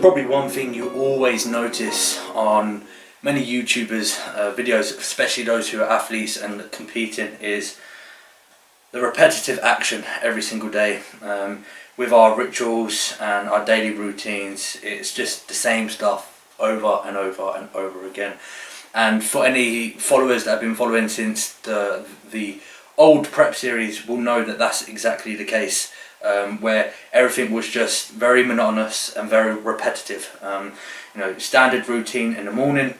probably one thing you always notice on many YouTubers' videos, especially those who are athletes and competing, is the repetitive action every single day. With our rituals and our daily routines, it's just the same stuff over and over and over again. And for any followers that have been following since the old prep series will know that that's exactly the case, where everything was just very monotonous and very repetitive. You know, standard routine in the morning,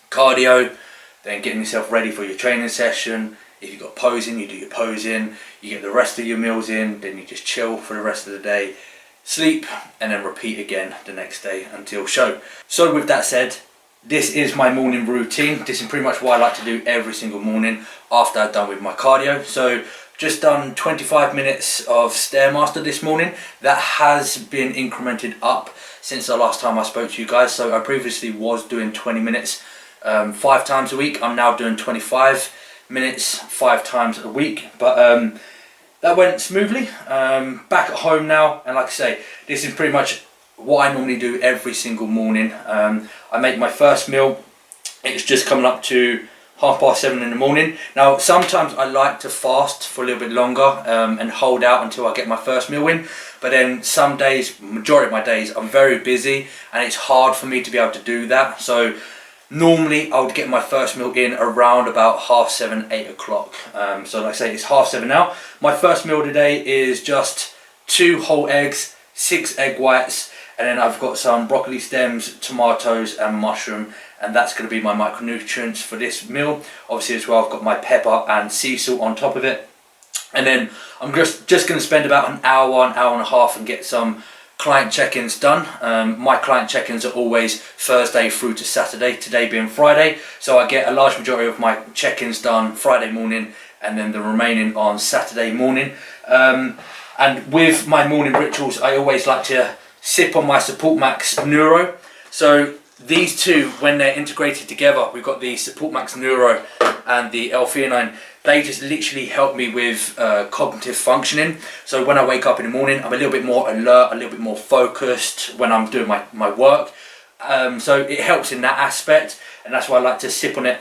cardio, then getting yourself ready for your training session. If you've got posing, you do your posing, you get the rest of your meals in, then you just chill for the rest of the day, sleep, and then repeat again the next day until show. So with that said, this is my morning routine. This is pretty much what I like to do every single morning after I've done with my cardio. So just done 25 minutes of Stairmaster this morning. That has been incremented up since the last time I spoke to you guys. So I previously was doing 20 minutes 5 times a week. I'm now doing 25 minutes 5 times a week, but that went smoothly. Back at home now, and like I say, this is pretty much what I normally do every single morning. I make my first meal. It's just coming up to 7:30 in the morning. Now sometimes I like to fast for a little bit longer and hold out until I get my first meal in, but then some days, majority of my days, I'm very busy and it's hard for me to be able to do that. So normally I would get my first meal in around about 7:30, 8 o'clock. So like I say, it's 7:30 now. My first meal today is just 2 whole eggs, 6 egg whites, and then I've got some broccoli stems, tomatoes and mushroom, and that's going to be my micronutrients for this meal. Obviously as well, I've got my pepper and sea salt on top of it. And then I'm just going to spend about an hour and a half and get some client check-ins done. My client check-ins are always Thursday through to Saturday, today being Friday, so I get a large majority of my check-ins done Friday morning and then the remaining on Saturday morning. And with my morning rituals, I always like to sip on my Support Max Neuro. So these two, when they're integrated together, we've got the Support Max Neuro and the L-theanine. They just literally help me with cognitive functioning. So when I wake up in the morning, I'm a little bit more alert, a little bit more focused when I'm doing my work. So it helps in that aspect, and that's why I like to sip on it.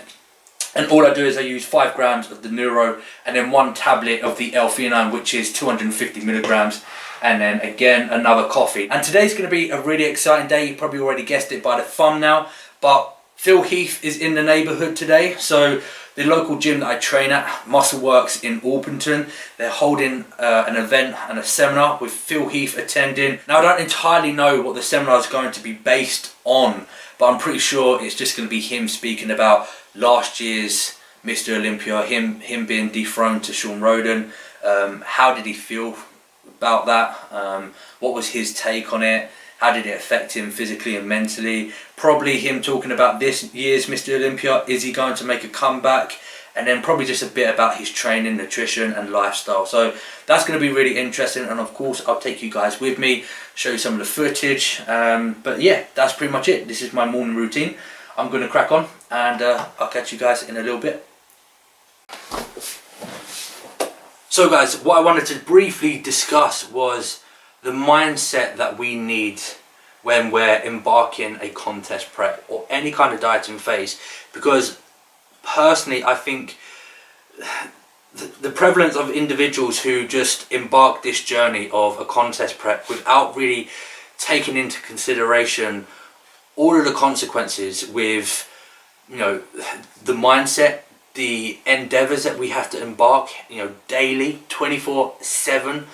And all I do is I use 5 grams of the Neuro and then 1 tablet of the L-theanine, which is 250 milligrams. And then again, another coffee. And today's going to be a really exciting day. You probably already guessed it by the thumbnail, but Phil Heath is in the neighbourhood today. So the local gym that I train at, Muscleworks in Orpington, they're holding an event and a seminar with Phil Heath attending. Now I don't entirely know what the seminar is going to be based on, but I'm pretty sure it's just going to be him speaking about last year's Mr. Olympia, him being dethroned to Sean Roden. How did he feel about that? What was his take on it? How did it affect him physically and mentally? Probably him talking about this year's Mr. Olympia. Is he going to make a comeback? And then probably just a bit about his training, nutrition and lifestyle. So that's going to be really interesting, and of course I'll take you guys with me, show you some of the footage. But yeah, that's pretty much it. This is my morning routine. I'm going to crack on, and I'll catch you guys in a little bit. So guys, what I wanted to briefly discuss was the mindset that we need when we're embarking a contest prep or any kind of dieting phase, because personally I think the prevalence of individuals who just embark this journey of a contest prep without really taking into consideration all of the consequences with, you know, the mindset, the endeavors that we have to embark, you know, daily, 24/7,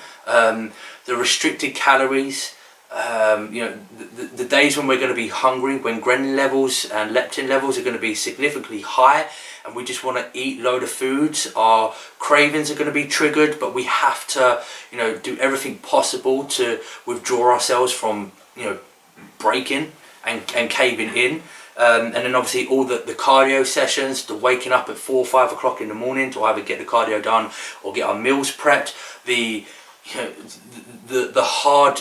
the restricted calories, you know, the days when we're going to be hungry, when ghrelin levels and leptin levels are going to be significantly high and we just want to eat load of foods. Our cravings are going to be triggered, but we have to, you know, do everything possible to withdraw ourselves from, you know, breaking and caving in. And then obviously all the cardio sessions, the waking up at 4 or 5 o'clock in the morning to either get the cardio done or get our meals prepped, the you know, the hard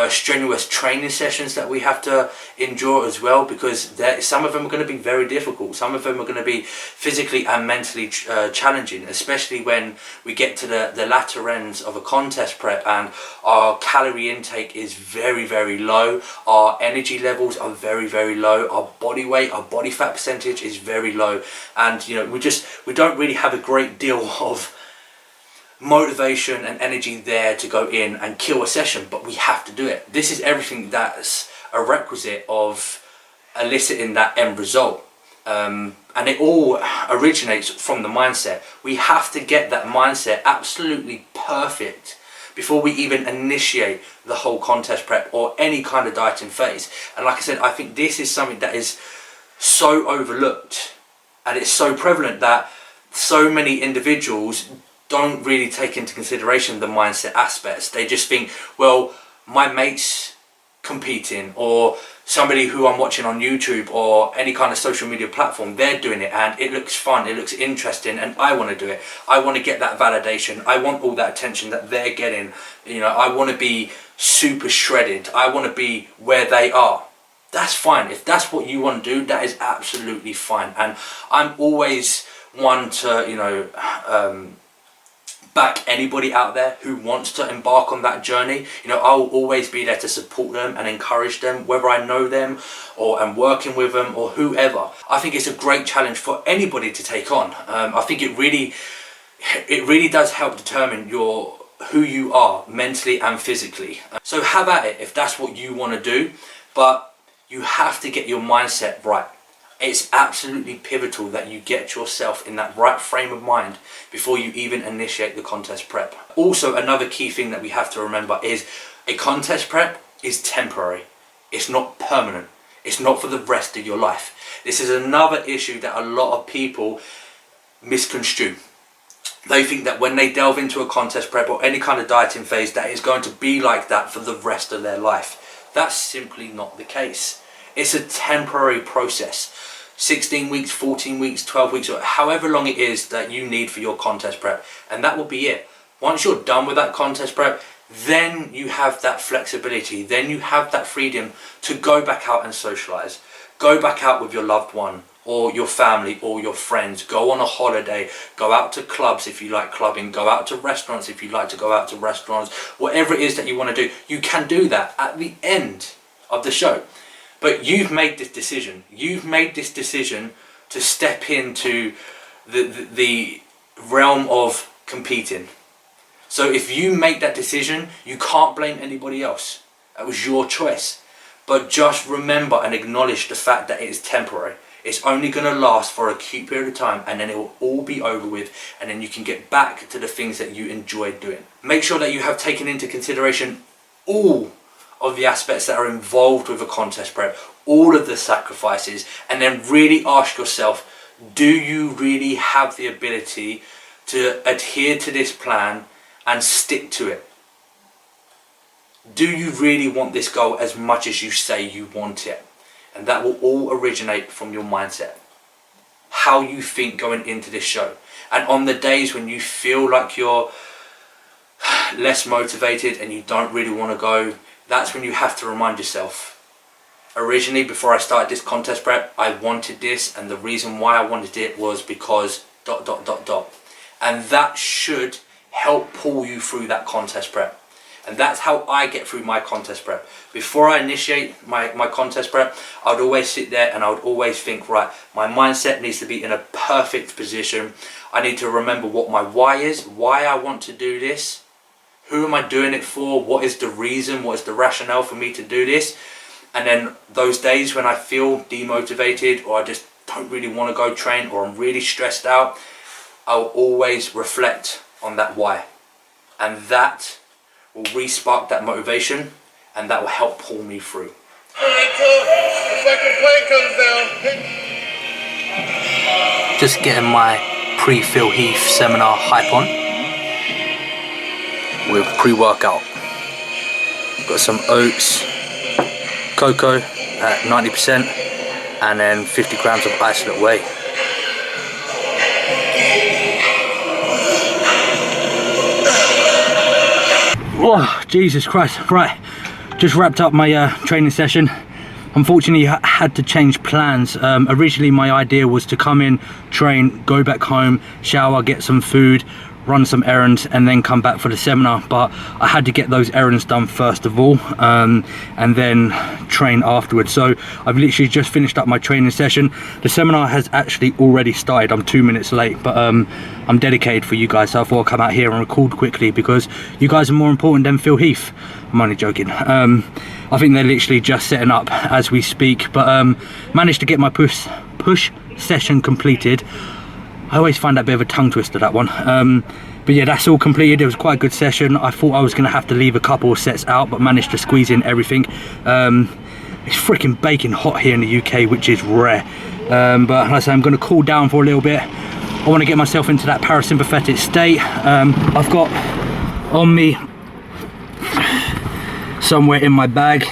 strenuous training sessions that we have to endure as well, because some of them are going to be very difficult. Some of them are going to be physically and mentally challenging, especially when we get to the latter ends of a contest prep and our calorie intake is very, very low, our energy levels are very, very low, our body weight, our body fat percentage is very low, and you know, we don't really have a great deal of motivation and energy there to go in and kill a session, but we have to do it. This is everything that's a requisite of eliciting that end result, and it all originates from the mindset. We have to get that mindset absolutely perfect before we even initiate the whole contest prep or any kind of dieting phase. And like I said, I think this is something that is so overlooked, and it's so prevalent that so many individuals don't really take into consideration the mindset aspects. They just think, well, my mate's competing, or somebody who I'm watching on YouTube or any kind of social media platform, they're doing it and it looks fun, it looks interesting, and I want to do it. I want to get that validation. I want all that attention that they're getting. You know, I want to be super shredded. I want to be where they are. That's fine. If that's what you want to do, that is absolutely fine. And I'm always one to, you know, back anybody out there who wants to embark on that journey. You know, I'll always be there to support them and encourage them, whether I know them or am working with them or whoever. I think it's a great challenge for anybody to take on. I think it really does help determine who you are mentally and physically. So have at it if that's what you want to do, but you have to get your mindset right. It's absolutely pivotal that you get yourself in that right frame of mind before you even initiate the contest prep. Also, another key thing that we have to remember is a contest prep is temporary. It's not permanent. It's not for the rest of your life. This is another issue that a lot of people misconstrue. They think that when they delve into a contest prep or any kind of dieting phase, that it's going to be like that for the rest of their life. That's simply not the case. It's a temporary process. 16 weeks, 14 weeks, 12 weeks, or however long it is that you need for your contest prep. And that will be it. Once you're done with that contest prep, then you have that flexibility. Then you have that freedom to go back out and socialize. Go back out with your loved one or your family or your friends. Go on a holiday. Go out to clubs if you like clubbing. Go out to restaurants if you like to go out to restaurants. Whatever it is that you want to do, you can do that at the end of the show. But you've made this decision. You've made this decision to step into the realm of competing. So if you make that decision, you can't blame anybody else. That was your choice. But just remember and acknowledge the fact that it is temporary. It's only going to last for a cute period of time, and then it will all be over with, and then you can get back to the things that you enjoyed doing. Make sure that you have taken into consideration all of the aspects that are involved with a contest prep, all of the sacrifices, and then really ask yourself, do you really have the ability to adhere to this plan and stick to it? Do you really want this goal as much as you say you want it? And that will all originate from your mindset, how you think going into this show. And on the days when you feel like you're less motivated and you don't really want to go, that's when you have to remind yourself, originally before I started this contest prep, I wanted this, and the reason why I wanted it was because ... And that should help pull you through that contest prep. And that's how I get through my contest prep. Before I initiate my contest prep, I would always sit there and I would always think, right, my mindset needs to be in a perfect position. I need to remember what my why is, why I want to do this. Who am I doing it for? What is the reason? What is the rationale for me to do this? And then those days when I feel demotivated or I just don't really want to go train or I'm really stressed out, I'll always reflect on that why. And that will re-spark that motivation, and that will help pull me through. Just getting my pre-Phil Heath seminar hype on with pre-workout. Got some oats, cocoa at 90%, and then 50 grams of isolate whey. Oh, Jesus Christ. Right, just wrapped up my training session. Unfortunately, I had to change plans. Originally, my idea was to come in, train, go back home, shower, get some food, run some errands, and then come back for the seminar. But I had to get those errands done first of all, and then train afterwards. So I've literally just finished up my training session. The seminar has actually already started. I'm 2 minutes late, but I'm dedicated for you guys, so I thought I'd come out here and record quickly because you guys are more important than Phil Heath. I'm only joking. I think they're literally just setting up as we speak, but managed to get my push session completed. I always find that a bit of a tongue twister, that one. But yeah, that's all completed. It was quite a good session. I thought I was going to have to leave a couple of sets out, but managed to squeeze in everything. It's freaking baking hot here in the UK, which is rare. But like I say, I'm going to cool down for a little bit. I want to get myself into that parasympathetic state. I've got on me, somewhere in my bag,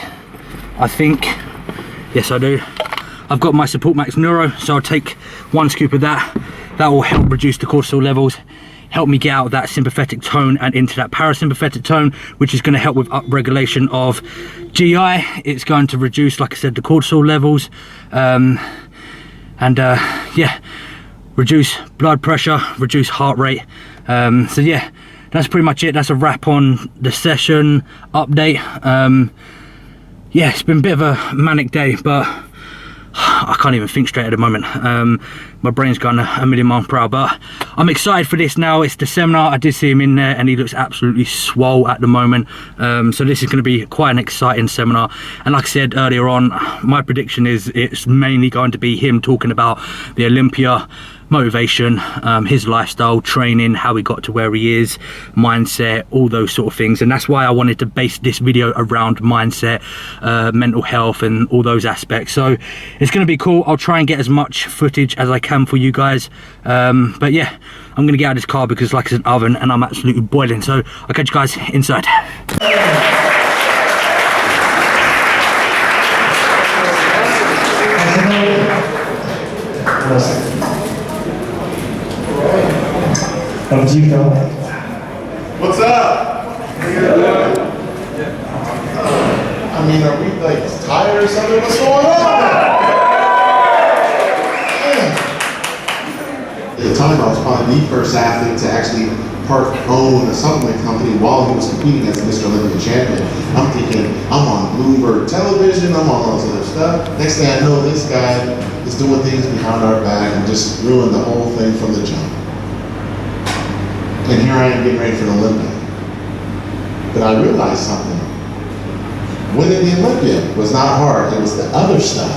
I think, yes I do, I've got my Support Max Neuro, so I'll take 1 scoop of that. That will help reduce the cortisol levels, help me get out of that sympathetic tone and into that parasympathetic tone, which is going to help with upregulation of GI. It's going to reduce, like I said, the cortisol levels, yeah, reduce blood pressure, reduce heart rate. So yeah, that's pretty much it. That's a wrap on the session update. Yeah, it's been a bit of a manic day, but I can't even think straight at the moment. My brain's gone a million miles per hour, but I'm excited for this now. It's the seminar. I did see him in there and he looks absolutely swole at the moment. So this is going to be quite an exciting seminar. And like I said earlier on, my prediction is it's mainly going to be him talking about the Olympia, motivation, his lifestyle, training, how he got to where he is, mindset, all those sort of things. And that's why I wanted to base this video around mindset, mental health and all those aspects. So it's going to be cool. I'll try and get as much footage as I can for you guys. But yeah, I'm going to get out of this car because like it's an oven and I'm absolutely boiling. So I'll catch you guys inside. Over to you, Phil. What's up? I mean, are we like tired or something? What's going on? At the time, I was probably the first athlete to actually own a supplement company while he was competing as a Mr. Olympia champion. I'm thinking, I'm on Bloomberg television, I'm on all this other stuff. Next thing I know, this guy is doing things behind our back and just ruined the whole thing from the jump. And here I am getting ready for the Olympia. But I realized something. Winning the Olympia was not hard. It was the other stuff,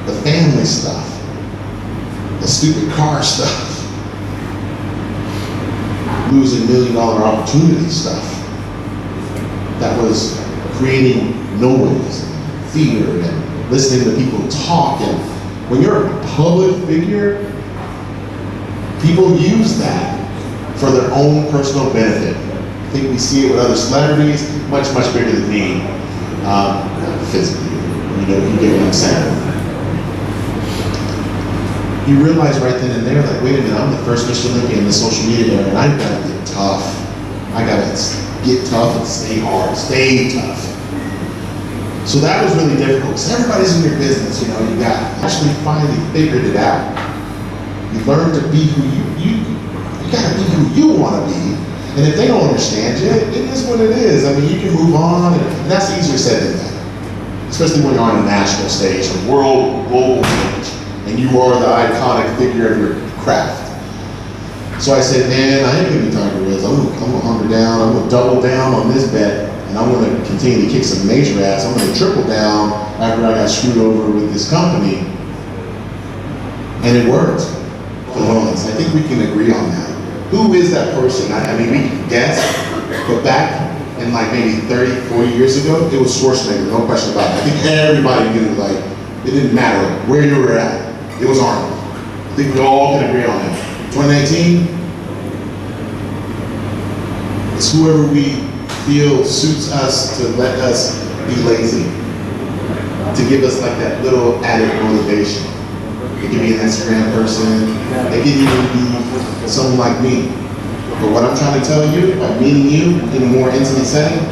the family stuff, the stupid car stuff, losing $1 million opportunity stuff. That was creating noise, fear, and listening to people talk. And when you're a public figure, people use that for their own personal benefit. I think we see it with other celebrities, much bigger than me, physically. You get what I'm saying. You realize right then and there, like, wait a minute, I'm the first Mr. Olympia in the social media era, and I've got to get tough. I got to get tough and stay hard, stay tough. So that was really difficult, because everybody's in your business, you got actually finally figured it out. You learn to be who you gotta be who you want to be, and if they don't understand you, it is what it is. I mean, you can move on, and that's easier said than done. Especially when you're on a national stage, a global stage, and you are the iconic figure of your craft. So I said, man, I ain't gonna be Tiger Woods. I'm gonna hunker down. I'm gonna double down on this bet, and I'm gonna continue to kick some major ass. I'm gonna triple down after I got screwed over with this company, and it worked. I think we can agree on that. Who is that person? I mean, we can guess, but back in like maybe 30, 40 years ago, it was Schwarzenegger, no question about it. I think everybody knew, like, it didn't matter where you were at, it was Arnold. I think we all can agree on that. 2019, it's whoever we feel suits us to let us be lazy, to give us like that little added motivation. It could be an Instagram person, it could even be someone like me. But what I'm trying to tell you, by meeting you in a more intimate setting,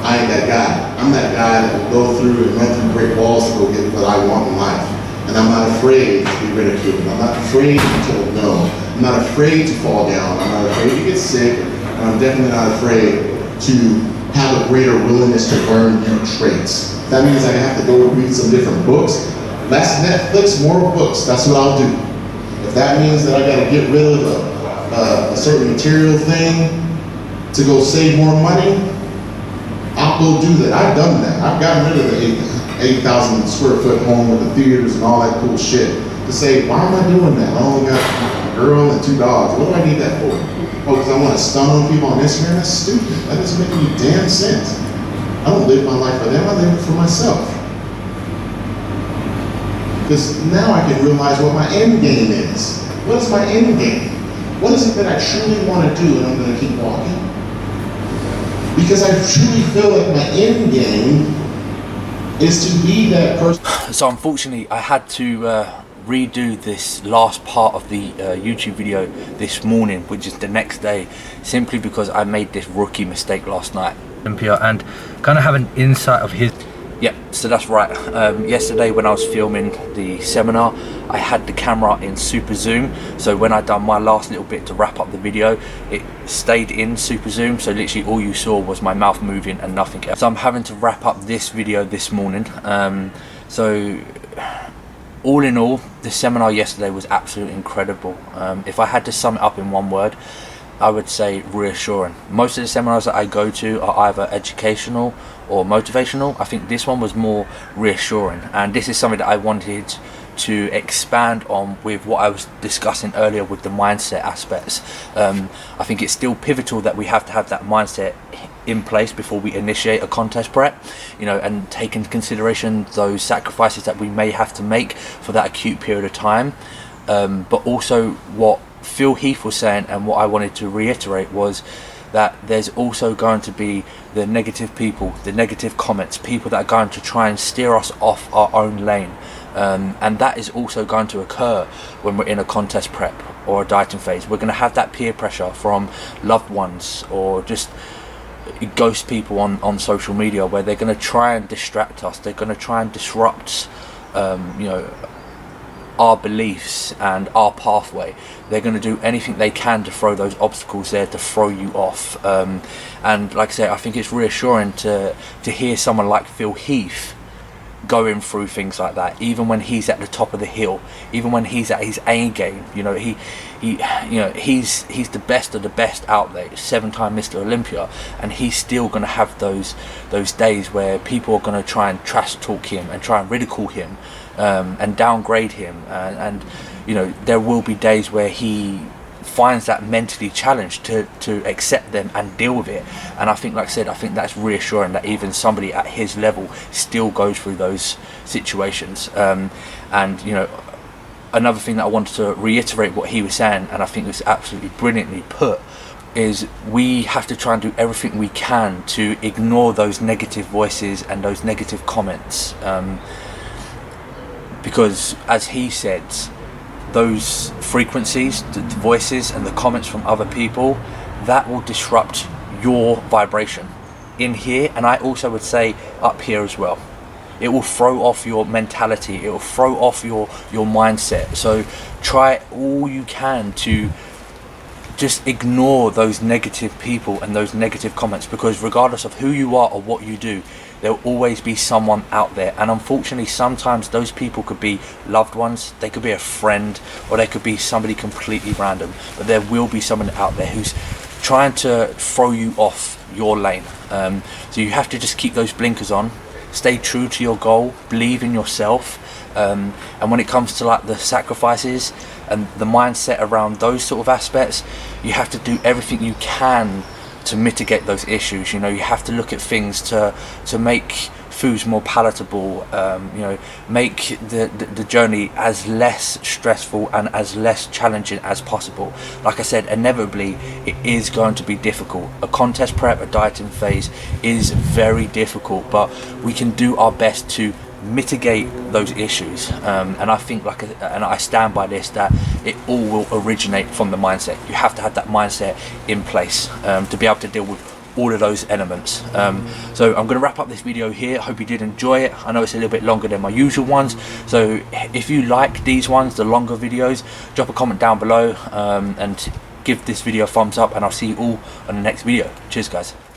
I ain't that guy. I'm that guy that will go through and run through brick walls to go get what I want in life. And I'm not afraid to be ridiculed. I'm not afraid to be told no. I'm not afraid to fall down. I'm not afraid to get sick. And I'm definitely not afraid to have a greater willingness to learn new traits. If that means I have to go read some different books, less Netflix, more books. That's what I'll do. If that means that I got to get rid of a certain material thing to go save more money, I'll go do that. I've done that. I've gotten rid of the 8,000 square foot home with the theaters and all that cool shit to say, why am I doing that? I only got a girl and 2 dogs. What do I need that for? Oh, because I want to stun on people on Instagram? That's stupid. That doesn't make any damn sense. I don't live my life for them. I live it for myself. Because now I can realize what my end game is. What is my end game? What is it that I truly want to do and I'm going to keep walking? Because I truly feel like my end game is to be that person. So unfortunately, I had to redo this last part of the YouTube video this morning, which is the next day, simply because I made this rookie mistake last night. And kind of have an insight of his. Yeah, so that's right. Yesterday when I was filming the seminar, I had the camera in super zoom. So when I done my last little bit to wrap up the video, it stayed in super zoom. So literally all you saw was my mouth moving and nothing else. So I'm having to wrap up this video this morning. So all in all, the seminar yesterday was absolutely incredible. If I had to sum it up in one word, I would say reassuring. Most of the seminars that I go to are either educational or motivational. I think this one was more reassuring, and this is something that I wanted to expand on with what I was discussing earlier with the mindset aspects. I think it's still pivotal that we have to have that mindset in place before we initiate a contest prep, you know, and take into consideration those sacrifices that we may have to make for that acute period of time. But also what Phil Heath was saying, and what I wanted to reiterate, was that there's also going to be the negative people, the negative comments, people that are going to try and steer us off our own lane. And that is also going to occur when we're in a contest prep or a dieting phase. We're going to have that peer pressure from loved ones or just ghost people on social media, where they're going to try and distract us. They're going to try and disrupt you know, our beliefs and our pathway. They're going to do anything they can to throw those obstacles there to throw you off. And like I say, I think it's reassuring to hear someone like Phil Heath going through things like that, even when he's at the top of the hill, even when he's at his A game. You know, he's the best of the best out there, 7-time Mr. Olympia, and he's still going to have those days where people are going to try and trash talk him and try and ridicule him, and downgrade him, and you know, there will be days where he finds that mentally challenged to accept them and deal with it. And I think, like I said, I think that's reassuring that even somebody at his level still goes through those situations. And you know, another thing that I wanted to reiterate what he was saying, and I think it was absolutely brilliantly put, is we have to try and do everything we can to ignore those negative voices and those negative comments, because as he said, those frequencies, the voices and the comments from other people, that will disrupt your vibration in here, and I also would say up here as well. It will throw off your mentality, it will throw off your mindset. So try all you can to just ignore those negative people and those negative comments, because regardless of who you are or what you do, there'll always be someone out there. And unfortunately, sometimes those people could be loved ones, they could be a friend, or they could be somebody completely random, but there will be someone out there who's trying to throw you off your lane. So you have to just keep those blinkers on, stay true to your goal, believe in yourself, and when it comes to like the sacrifices and the mindset around those sort of aspects, you have to do everything you can to mitigate those issues. You know, you have to look at things to make foods more palatable, you know, make the journey as less stressful and as less challenging as possible. Like I said, inevitably it is going to be difficult. A contest prep, a dieting phase is very difficult, but we can do our best to mitigate those issues, and I think, and I stand by this, that it all will originate from the mindset. You have to have that mindset in place to be able to deal with all of those elements. So I'm going to wrap up this video here. I hope you did enjoy it. I know it's a little bit longer than my usual ones, so if you like these ones, the longer videos, drop a comment down below and give this video a thumbs up, and I'll see you all on the next video. Cheers guys.